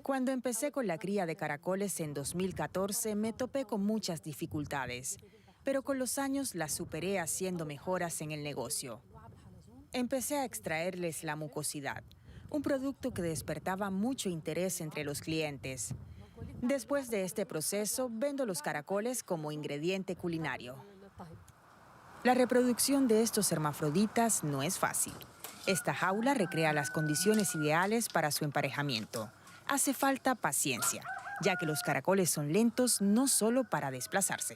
S17: Cuando empecé con la cría de caracoles en 2014, me topé con muchas dificultades. pero con los años las superé haciendo mejoras en el negocio. Empecé a extraerles la mucosidad, un producto que despertaba mucho interés entre los clientes. Después de este proceso, vendo los caracoles como ingrediente culinario. La reproducción de estos hermafroditas no es fácil. Esta jaula recrea las condiciones ideales para su emparejamiento. Hace falta paciencia, ya que los caracoles son lentos no solo para desplazarse.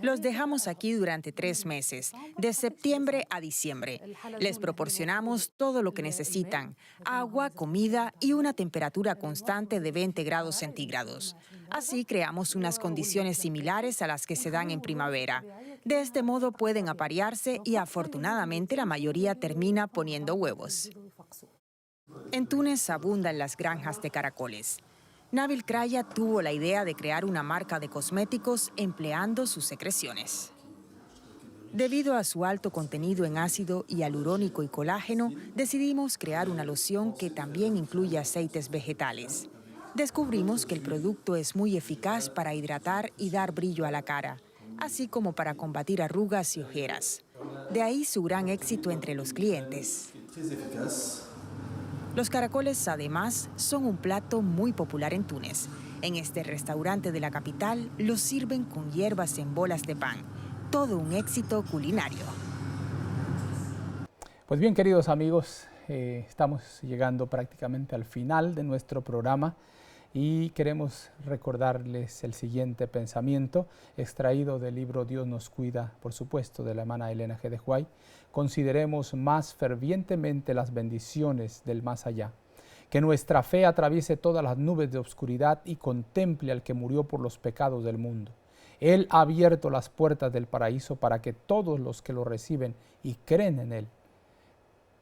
S17: Los dejamos aquí durante 3 meses, de septiembre a diciembre. Les proporcionamos todo lo que necesitan: agua, comida y una temperatura constante de 20 grados centígrados. Así creamos unas condiciones similares a las que se dan en primavera. De este modo pueden aparearse y afortunadamente la mayoría termina poniendo huevos. En Túnez abundan las granjas de caracoles. Nabil Kraya tuvo la idea de crear una marca de cosméticos empleando sus secreciones. Debido a su alto contenido en ácido hialurónico y colágeno, decidimos crear una loción que también incluye aceites vegetales. Descubrimos que el producto es muy eficaz para hidratar y dar brillo a la cara, así como para combatir arrugas y ojeras. De ahí su gran éxito entre los clientes. Los caracoles, además, son un plato muy popular en Túnez. En este restaurante de la capital los sirven con hierbas en bolas de pan. Todo un éxito culinario.
S2: Pues bien, queridos amigos, estamos llegando prácticamente al final de nuestro programa y queremos recordarles el siguiente pensamiento extraído del libro Dios nos cuida, por supuesto, de la hermana Elena G. de White. Consideremos más fervientemente las bendiciones del más allá. Que nuestra fe atraviese todas las nubes de oscuridad y contemple al que murió por los pecados del mundo. Él ha abierto las puertas del paraíso para que todos los que lo reciben y creen en Él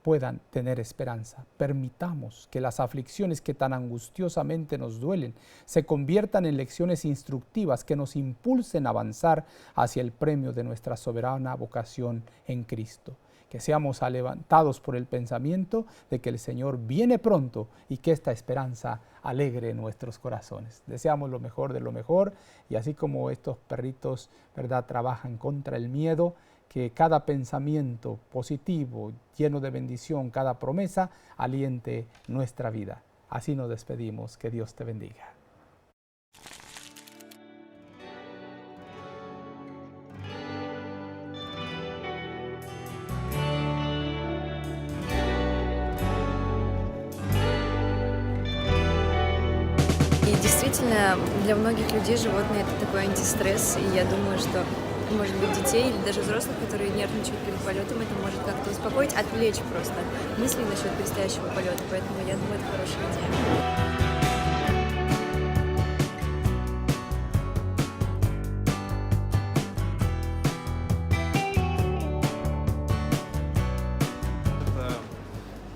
S2: puedan tener esperanza. Permitamos que las aflicciones que tan angustiosamente nos duelen se conviertan en lecciones instructivas que nos impulsen a avanzar hacia el premio de nuestra soberana vocación en Cristo. Que seamos levantados por el pensamiento de que el Señor viene pronto y que esta esperanza alegre nuestros corazones. Deseamos lo mejor de lo mejor y así como estos perritos, ¿verdad?, trabajan contra el miedo, que cada pensamiento positivo, lleno de bendición, cada promesa, aliente nuestra vida. Así nos despedimos. Que Dios te bendiga.
S18: И действительно, для многих людей животные — это такой антистресс, и я думаю, что, может быть, детей или даже взрослых, которые нервничают перед полетом, это может как-то успокоить, отвлечь просто мысли насчет предстоящего полета. Поэтому я думаю, это хорошая идея.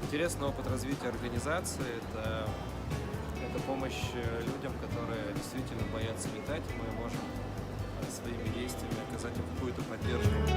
S19: Интересный опыт развития организации. Это помощь людям, которые действительно боятся летать. Мы можем своими действиями оказать им какую-то поддержку.